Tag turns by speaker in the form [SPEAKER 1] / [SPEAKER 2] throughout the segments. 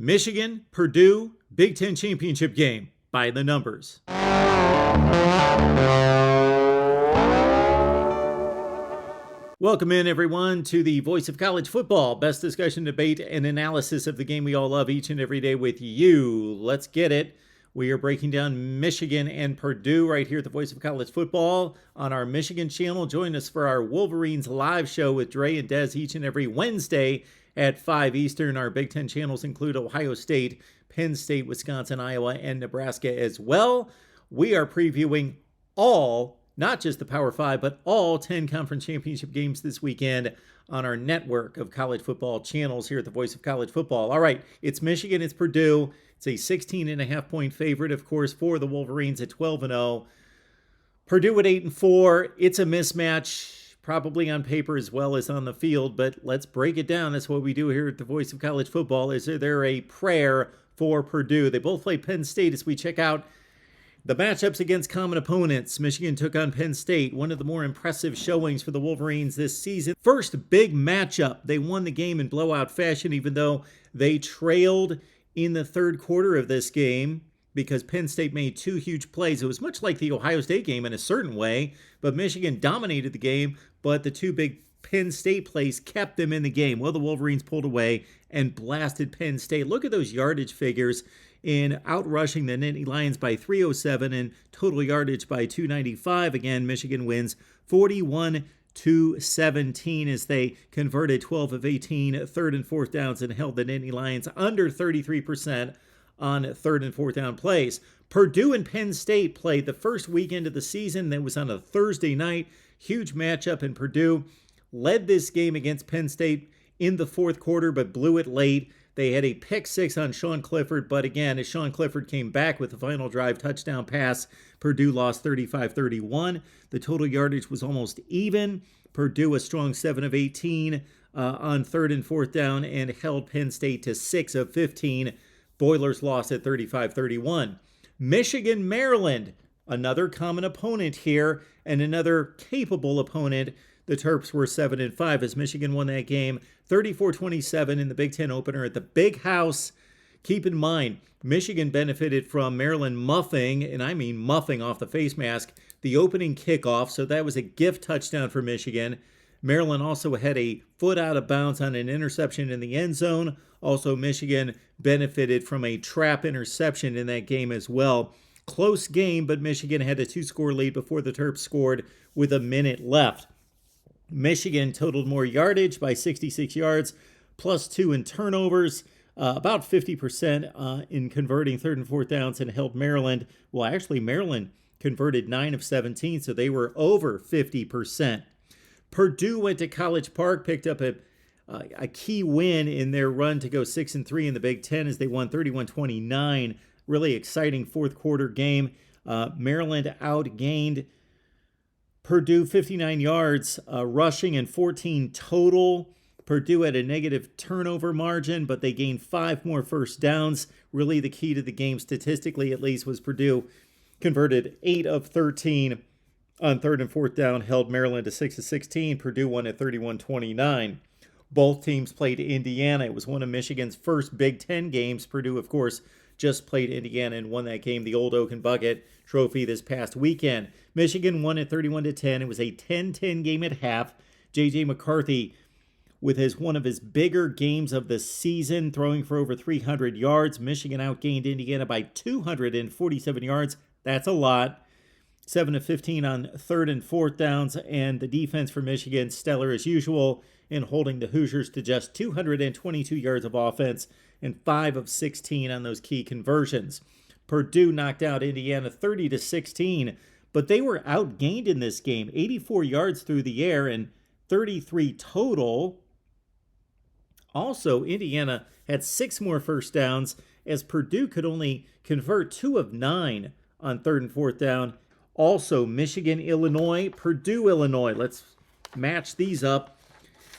[SPEAKER 1] Michigan, Purdue, Big Ten championship game by the numbers. Welcome in, everyone, to the Voice of College Football. Best discussion, debate, and analysis of the game we all love each and every day with you. Let's get it. We are breaking down Michigan and Purdue right here at the Voice of College Football on our Michigan channel. Join us for our Wolverines live show with Dre and Des each and every Wednesday at 5 Eastern. Our Big Ten channels include Ohio State, Penn State, Wisconsin, Iowa, and Nebraska as well. We are previewing all, not just the Power 5, but all 10 conference championship games this weekend on our network of college football channels here at the Voice of College Football. All right, it's Michigan, it's Purdue. It's a 16.5-point favorite, of course, for the Wolverines at 12-0. Purdue at 8-4. It's a mismatch, probably on paper as well as on the field, but let's break it down. That's what we do here at the Voice of College Football. Is there a prayer for Purdue? They both play Penn State as we check out the matchups against common opponents. Michigan took on Penn State, one of the more impressive showings for the Wolverines this season. First big matchup. They won the game in blowout fashion, even though they trailed in the third quarter of this game because Penn State made two huge plays. It was much like the Ohio State game in a certain way, but Michigan dominated the game, but the two big Penn State plays kept them in the game. Well, the Wolverines pulled away and blasted Penn State. Look at those yardage figures in outrushing the Nittany Lions by 307 and total yardage by 295. Again, Michigan wins 41-17 as they converted 12 of 18 third and fourth downs and held the Nittany Lions under 33% on third and fourth down plays. Purdue and Penn State played the first weekend of the season. That was on a Thursday night. Huge matchup, and Purdue led this game against Penn State in the fourth quarter, but blew it late. They had a pick six on Sean Clifford, but again, as Sean Clifford came back with the final drive touchdown pass, Purdue lost 35-31. The total yardage was almost even. Purdue a strong 7 of 18 on third and fourth down and held Penn State to 6 of 15. Boilers lost at 35-31. Michigan, Maryland, another common opponent here and another capable opponent. The Terps were 7-5 as Michigan won that game 34-27 in the Big Ten opener at the Big House. Keep in mind, Michigan benefited from Maryland muffing, and I mean muffing off the face mask, the opening kickoff, so that was a gift touchdown for Michigan. Maryland also had a foot out of bounds on an interception in the end zone. Also, Michigan benefited from a trap interception in that game as well. Close game, but Michigan had a 2-score lead before the Terps scored with a minute left. Michigan totaled more yardage by 66 yards, plus 2 in turnovers, about 50% in converting third and fourth downs, and held Maryland. Well, actually, Maryland converted 9 of 17, so they were over 50%. Purdue went to College Park, picked up a key win in their run to go 6-3 in the Big Ten as they won 31-29. Really exciting fourth quarter game. Maryland outgained Purdue 59 yards rushing and 14 total. Purdue had a negative turnover margin, but they gained 5 more first downs. Really the key to the game, statistically at least, was Purdue converted 8 of 13 on third and fourth down, held Maryland to 6 of 16. Purdue won at 31-29. Both teams played Indiana. It was one of Michigan's first Big Ten games. Purdue, of course, just played Indiana and won that game, the Old Oak and Bucket Trophy, this past weekend. Michigan won at 31-10. It was a 10-10 game at half. J.J. McCarthy with one of his bigger games of the season, throwing for over 300 yards. Michigan outgained Indiana by 247 yards. That's a lot. 7 of 15 on third and fourth downs, and the defense for Michigan, stellar as usual, in holding the Hoosiers to just 222 yards of offense and 5 of 16 on those key conversions. Purdue knocked out Indiana 30-16, but they were outgained in this game, 84 yards through the air and 33 total. Also, Indiana had 6 more first downs as Purdue could only convert 2 of 9 on third and fourth down. Also, Michigan, Illinois, Purdue, Illinois. Let's match these up.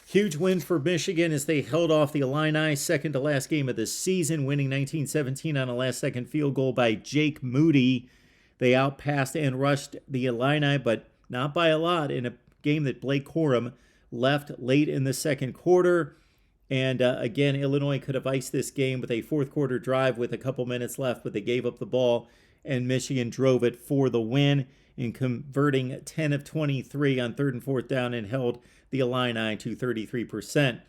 [SPEAKER 1] Huge win for Michigan as they held off the Illini, second to last game of the season, winning 19-17 on a last-second field goal by Jake Moody. They outpassed and rushed the Illini, but not by a lot, in a game that Blake Corum left late in the second quarter. And again, Illinois could have iced this game with a fourth quarter drive with a couple minutes left, but they gave up the ball, and Michigan drove it for the win in converting 10 of 23 on third and fourth down and held the Illini to 33%.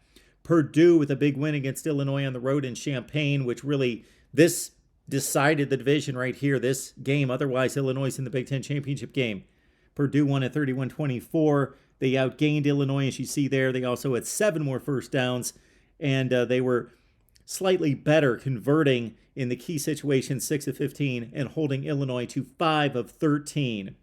[SPEAKER 1] Purdue with a big win against Illinois on the road in Champaign, which really, this decided the division right here, this game. Otherwise, Illinois is in the Big Ten championship game. Purdue won at 31-24. They outgained Illinois, as you see there. They also had 7 more first downs, and they were slightly better converting in the key situations, 6 of 15, and holding Illinois to 5 of 13.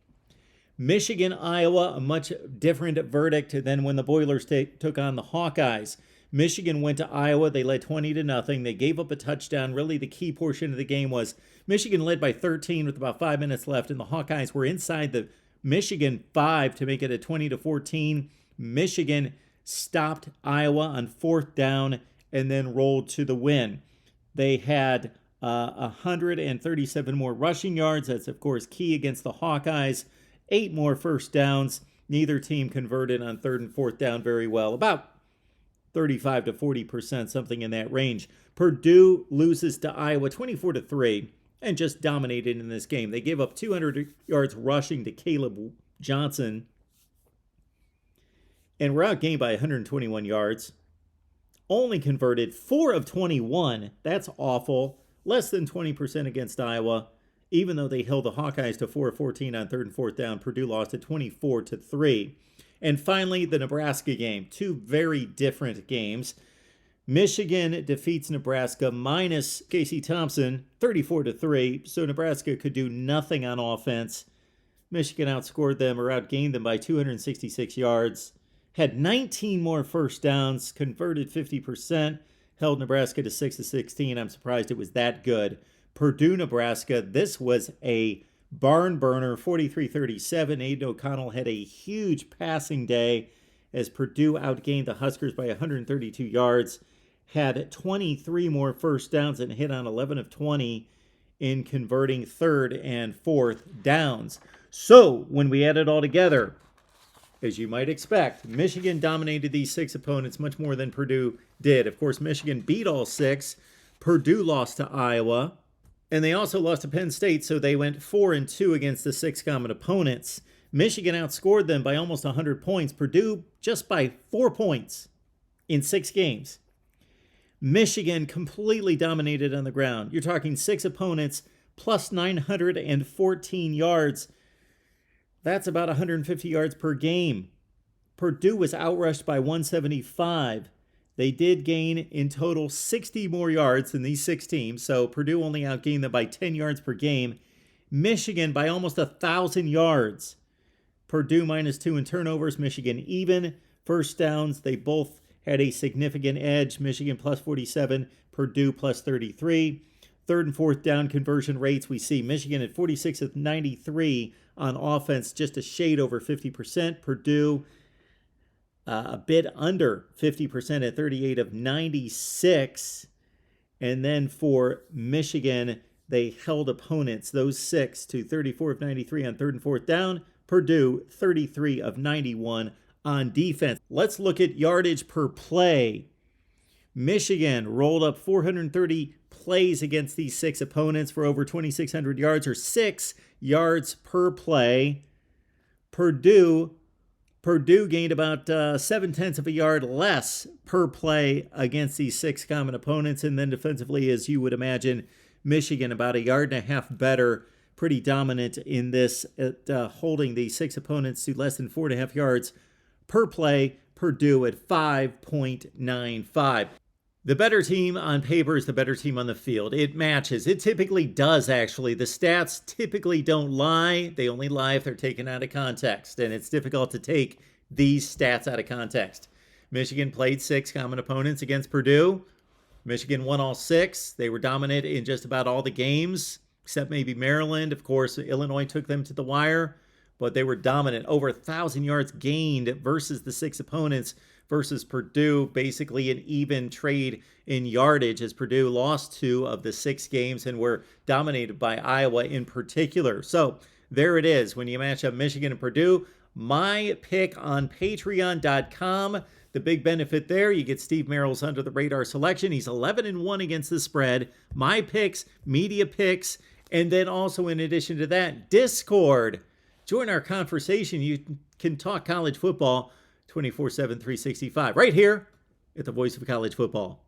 [SPEAKER 1] Michigan, Iowa, a much different verdict than when the Boilers took on the Hawkeyes. Michigan went to Iowa. They led 20-0. They gave up a touchdown. Really, the key portion of the game was Michigan led by 13 with about 5 minutes left, and the Hawkeyes were inside the Michigan 5 to make it a 20-14. Michigan stopped Iowa on fourth down and then rolled to the win. They had 137 more rushing yards. That's, of course, key against the Hawkeyes. 8 more first downs. Neither team converted on third and fourth down very well. About 35 to 40%, something in that range. Purdue loses to Iowa 24-3 and just dominated in this game. They gave up 200 yards rushing to Caleb Johnson and were outgained by 121 yards. Only converted 4 of 21. That's awful. Less than 20% against Iowa. Even though they held the Hawkeyes to 4 of 14 on third and fourth down, Purdue lost at 24-3. And finally, the Nebraska game. 2 very different games. Michigan defeats Nebraska minus Casey Thompson 34-3. So Nebraska could do nothing on offense. Michigan outscored them or outgained them by 266 yards. Had 19 more first downs, converted 50%, held Nebraska to 6 of 16. I'm surprised it was that good. Purdue, Nebraska, this was a barn burner, 43-37. Aiden O'Connell had a huge passing day as Purdue outgained the Huskers by 132 yards, had 23 more first downs and hit on 11 of 20 in converting third and fourth downs. So when we add it all together, as you might expect, Michigan dominated these 6 opponents much more than Purdue did. Of course, Michigan beat all 6. Purdue lost to Iowa. And they also lost to Penn State, so they went 4-2 against the 6 common opponents. Michigan outscored them by almost 100 points. Purdue just by 4 points in 6 games. Michigan completely dominated on the ground. You're talking 6 opponents plus 914 yards. That's about 150 yards per game. Purdue was outrushed by 175. They did gain in total 60 more yards than these 6 teams, so Purdue only outgained them by 10 yards per game. Michigan by almost 1,000 yards. Purdue -2 in turnovers, Michigan even. First downs, they both had a significant edge. Michigan plus 47, Purdue plus 33. Third and fourth down conversion rates, we see Michigan at 46 of 93 on offense, just a shade over 50%. Purdue a bit under 50% at 38 of 96. And then for Michigan, they held opponents, those 6, to 34 of 93 on third and fourth down. Purdue, 33 of 91 on defense. Let's look at yardage per play. Michigan rolled up 430 plays against these 6 opponents for over 2,600 yards, or 6 yards per play. Purdue gained about 0.7 of a yard less per play against these 6 common opponents. And then defensively, as you would imagine, Michigan about 1.5 yards better, pretty dominant in this, at holding the 6 opponents to less than 4.5 yards per play. Purdue at 5.95. The better team on paper is the better team on the field. It matches. It typically does, actually. The stats typically don't lie. They only lie if they're taken out of context, and it's difficult to take these stats out of context. Michigan played 6 common opponents against Purdue. Michigan won all 6. They were dominant in just about all the games, except maybe Maryland. Of course, Illinois took them to the wire, but they were dominant. Over 1,000 yards gained versus the 6 opponents versus Purdue, basically an even trade in yardage, as Purdue lost 2 of the 6 games and were dominated by Iowa in particular. So there it is. When you match up Michigan and Purdue, my pick on patreon.com. The big benefit there, you get Steve Merrill's under the radar selection. He's 11-1 against the spread. My picks, media picks, and then also in addition to that, Discord. Join our conversation. You can talk college football 24/7, 365 right here at the Voice of College Football.